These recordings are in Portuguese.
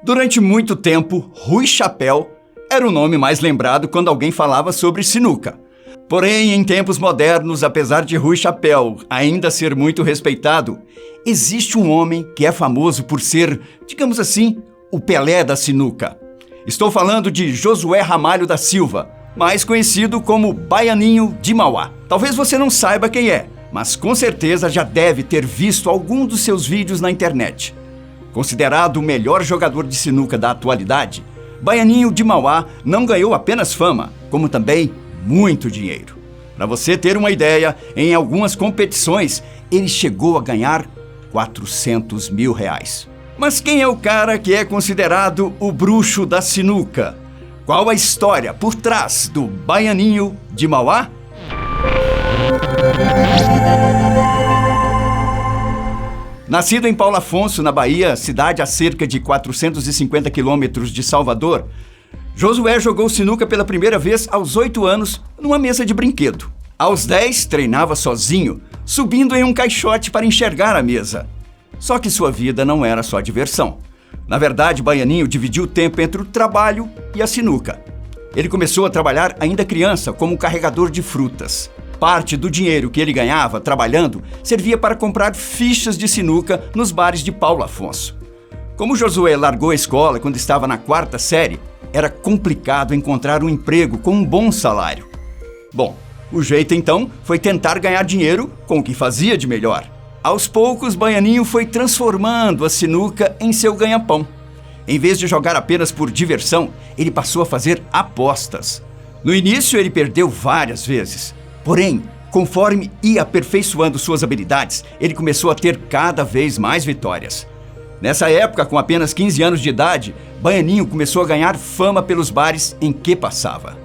Durante muito tempo, Rui Chapéu era o nome mais lembrado quando alguém falava sobre sinuca. Porém, em tempos modernos, apesar de Rui Chapéu ainda ser muito respeitado, existe um homem que é famoso por ser, digamos assim, o Pelé da sinuca. Estou falando de Josué Ramalho da Silva, mais conhecido como Baianinho de Mauá. Talvez você não saiba quem é, mas com certeza já deve ter visto algum dos seus vídeos na internet. Considerado o melhor jogador de sinuca da atualidade, Baianinho de Mauá não ganhou apenas fama, como também muito dinheiro. Para você ter uma ideia, em algumas competições, ele chegou a ganhar R$400 mil. Mas quem é o cara que é considerado o bruxo da sinuca? Qual a história por trás do Baianinho de Mauá? Nascido em Paulo Afonso, na Bahia, cidade a cerca de 450 quilômetros de Salvador, Josué jogou sinuca pela primeira vez aos 8 anos numa mesa de brinquedo. Aos 10, treinava sozinho, subindo em um caixote para enxergar a mesa. Só que sua vida não era só diversão. Na verdade, Baianinho dividiu o tempo entre o trabalho e a sinuca. Ele começou a trabalhar ainda criança como carregador de frutas. Parte do dinheiro que ele ganhava trabalhando servia para comprar fichas de sinuca nos bares de Paulo Afonso. Como Josué largou a escola quando estava na 4ª série, era complicado encontrar um emprego com um bom salário. Bom, o jeito então foi tentar ganhar dinheiro com o que fazia de melhor. Aos poucos, Baianinho foi transformando a sinuca em seu ganha-pão. Em vez de jogar apenas por diversão, ele passou a fazer apostas. No início, ele perdeu várias vezes. Porém, conforme ia aperfeiçoando suas habilidades, ele começou a ter cada vez mais vitórias. Nessa época, com apenas 15 anos de idade, Baianinho começou a ganhar fama pelos bares em que passava.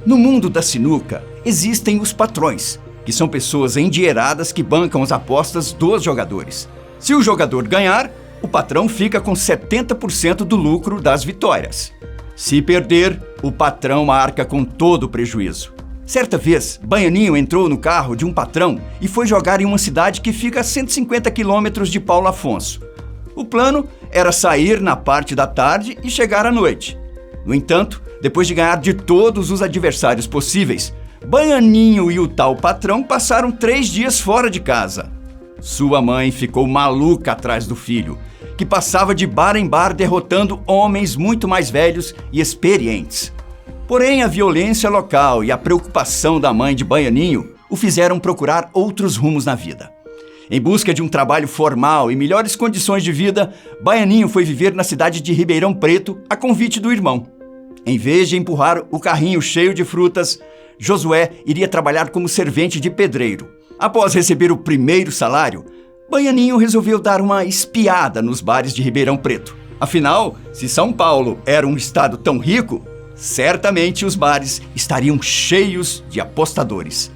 No mundo da sinuca, existem os patrões, que são pessoas endinheiradas que bancam as apostas dos jogadores. Se o jogador ganhar, o patrão fica com 70% do lucro das vitórias. Se perder, o patrão arca com todo o prejuízo. Certa vez, Baianinho entrou no carro de um patrão e foi jogar em uma cidade que fica a 150 quilômetros de Paulo Afonso. O plano era sair na parte da tarde e chegar à noite. No entanto, depois de ganhar de todos os adversários possíveis, Baianinho e o tal patrão passaram 3 dias fora de casa. Sua mãe ficou maluca atrás do filho, que passava de bar em bar derrotando homens muito mais velhos e experientes. Porém, a violência local e a preocupação da mãe de Baianinho o fizeram procurar outros rumos na vida. Em busca de um trabalho formal e melhores condições de vida, Baianinho foi viver na cidade de Ribeirão Preto a convite do irmão. Em vez de empurrar o carrinho cheio de frutas, Josué iria trabalhar como servente de pedreiro. Após receber o primeiro salário, Baianinho resolveu dar uma espiada nos bares de Ribeirão Preto. Afinal, se São Paulo era um estado tão rico, certamente os bares estariam cheios de apostadores.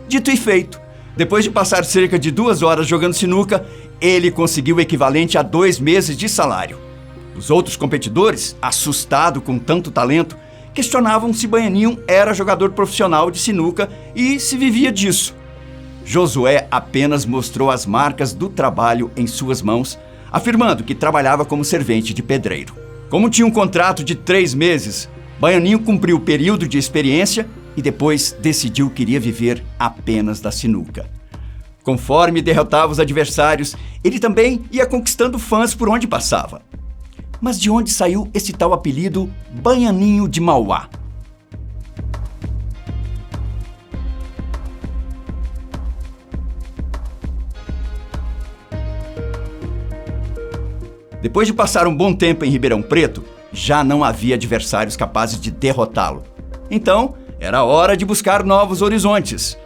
Dito e feito, depois de passar cerca de 2 horas jogando sinuca, ele conseguiu o equivalente a 2 meses de salário. Os outros competidores, assustados com tanto talento, questionavam se Baianinho era jogador profissional de sinuca e se vivia disso. Josué apenas mostrou as marcas do trabalho em suas mãos, afirmando que trabalhava como servente de pedreiro. Como tinha um contrato de 3 meses, Baianinho cumpriu o período de experiência e depois decidiu que iria viver apenas da sinuca. Conforme derrotava os adversários, ele também ia conquistando fãs por onde passava. Mas de onde saiu esse tal apelido Baianinho de Mauá? Depois de passar um bom tempo em Ribeirão Preto, já não havia adversários capazes de derrotá-lo. Então, era hora de buscar novos horizontes.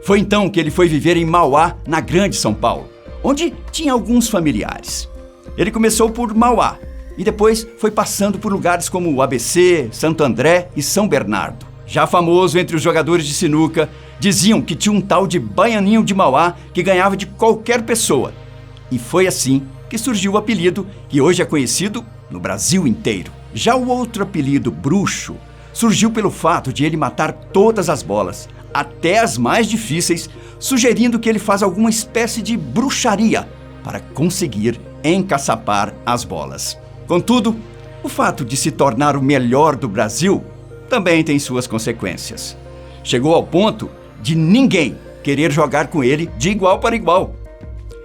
Foi então que ele foi viver em Mauá, na Grande São Paulo, onde tinha alguns familiares. Ele começou por Mauá e depois foi passando por lugares como o ABC, Santo André e São Bernardo. Já famoso entre os jogadores de sinuca, diziam que tinha um tal de Baianinho de Mauá que ganhava de qualquer pessoa. E foi assim que surgiu o apelido que hoje é conhecido no Brasil inteiro. Já o outro apelido, Bruxo, surgiu pelo fato de ele matar todas as bolas, até as mais difíceis, sugerindo que ele faz alguma espécie de bruxaria para conseguir encaçapar as bolas. Contudo, o fato de se tornar o melhor do Brasil também tem suas consequências. Chegou ao ponto de ninguém querer jogar com ele de igual para igual.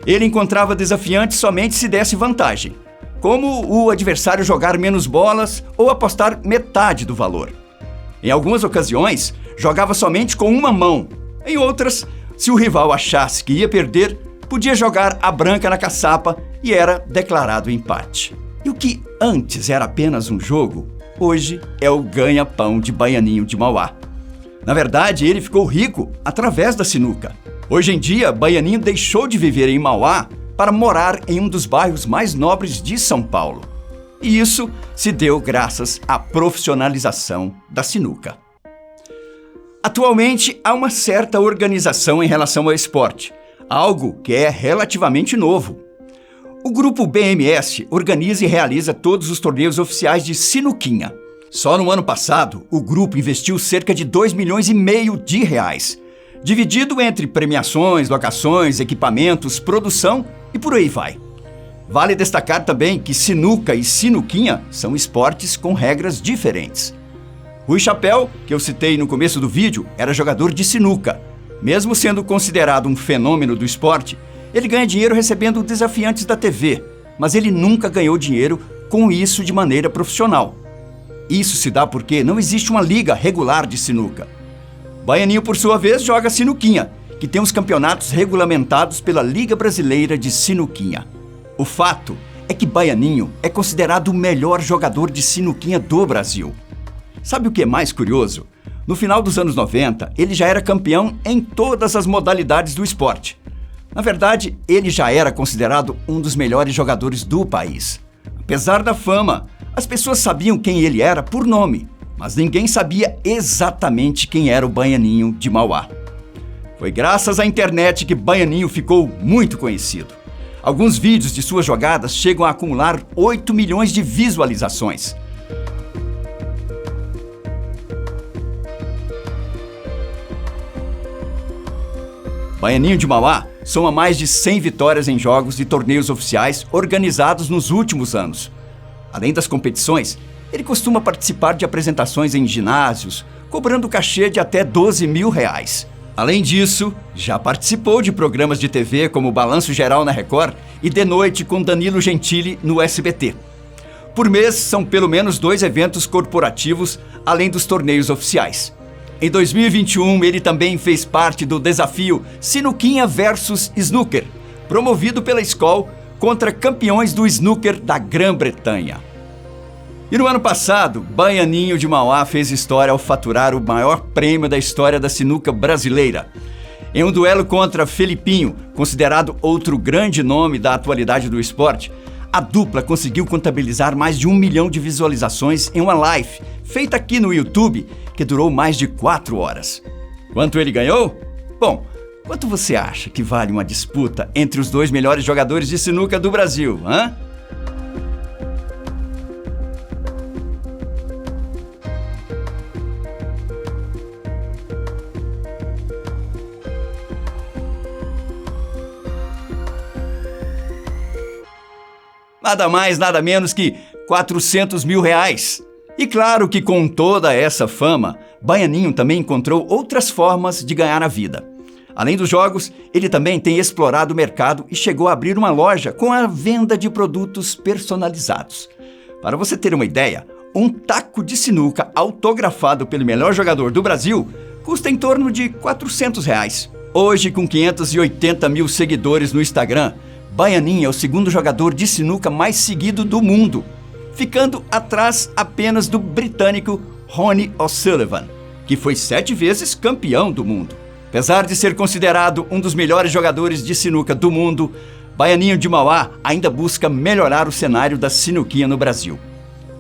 Ele encontrava desafiante somente se desse vantagem, como o adversário jogar menos bolas ou apostar metade do valor. Em algumas ocasiões, jogava somente com uma mão. Em outras, se o rival achasse que ia perder, podia jogar a branca na caçapa e era declarado empate. E o que antes era apenas um jogo, hoje é o ganha-pão de Baianinho de Mauá. Na verdade, ele ficou rico através da sinuca. Hoje em dia, Baianinho deixou de viver em Mauá para morar em um dos bairros mais nobres de São Paulo. E isso se deu graças à profissionalização da sinuca. Atualmente, há uma certa organização em relação ao esporte, algo que é relativamente novo. O grupo BMS organiza e realiza todos os torneios oficiais de sinuquinha. Só no ano passado, o grupo investiu cerca de 2,5 milhões de reais, dividido entre premiações, locações, equipamentos, produção e por aí vai. Vale destacar também que sinuca e sinuquinha são esportes com regras diferentes. Rui Chapéu, que eu citei no começo do vídeo, era jogador de sinuca. Mesmo sendo considerado um fenômeno do esporte, ele ganha dinheiro recebendo desafiantes da TV, mas ele nunca ganhou dinheiro com isso de maneira profissional. Isso se dá porque não existe uma liga regular de sinuca. Baianinho, por sua vez, joga sinuquinha, que tem os campeonatos regulamentados pela Liga Brasileira de Sinuquinha. O fato é que Baianinho é considerado o melhor jogador de sinuquinha do Brasil. Sabe o que é mais curioso? No final dos anos 90, ele já era campeão em todas as modalidades do esporte. Na verdade, ele já era considerado um dos melhores jogadores do país. Apesar da fama, as pessoas sabiam quem ele era por nome, mas ninguém sabia exatamente quem era o Baianinho de Mauá. Foi graças à internet que Baianinho ficou muito conhecido. Alguns vídeos de suas jogadas chegam a acumular 8 milhões de visualizações. Baianinho de Mauá soma mais de 100 vitórias em jogos e torneios oficiais organizados nos últimos anos. Além das competições, ele costuma participar de apresentações em ginásios, cobrando cachê de até 12 mil reais. Além disso, já participou de programas de TV como Balanço Geral na Record e De Noite com Danilo Gentili no SBT. Por mês, são pelo menos 2 eventos corporativos, além dos torneios oficiais. Em 2021, ele também fez parte do desafio Sinuquinha vs Snooker, promovido pela Skol contra campeões do snooker da Grã-Bretanha. E no ano passado, Baianinho de Mauá fez história ao faturar o maior prêmio da história da sinuca brasileira. Em um duelo contra Felipinho, considerado outro grande nome da atualidade do esporte, a dupla conseguiu contabilizar mais de 1 milhão de visualizações em uma live feita aqui no YouTube, que durou mais de 4 horas. Quanto ele ganhou? Bom, quanto você acha que vale uma disputa entre os 2 melhores jogadores de sinuca do Brasil, hã? Nada mais, nada menos que 400 mil reais. E claro que com toda essa fama, Baianinho também encontrou outras formas de ganhar a vida. Além dos jogos, ele também tem explorado o mercado e chegou a abrir uma loja com a venda de produtos personalizados. Para você ter uma ideia, um taco de sinuca autografado pelo melhor jogador do Brasil custa em torno de 400 reais. Hoje, com 580 mil seguidores no Instagram, Baianinho é o segundo jogador de sinuca mais seguido do mundo, ficando atrás apenas do britânico Ronnie O'Sullivan, que foi 7 vezes campeão do mundo. Apesar de ser considerado um dos melhores jogadores de sinuca do mundo, Baianinho de Mauá ainda busca melhorar o cenário da sinuquinha no Brasil.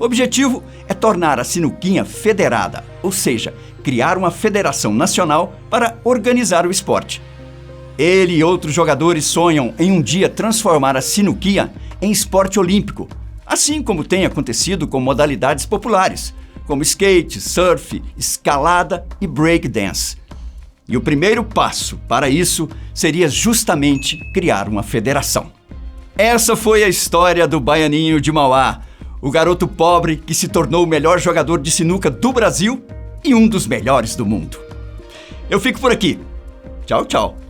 O objetivo é tornar a sinuquinha federada, ou seja, criar uma federação nacional para organizar o esporte. Ele e outros jogadores sonham em um dia transformar a sinuquinha em esporte olímpico, assim como tem acontecido com modalidades populares, como skate, surf, escalada e breakdance. E o primeiro passo para isso seria justamente criar uma federação. Essa foi a história do Baianinho de Mauá, o garoto pobre que se tornou o melhor jogador de sinuca do Brasil e um dos melhores do mundo. Eu fico por aqui. Tchau, tchau.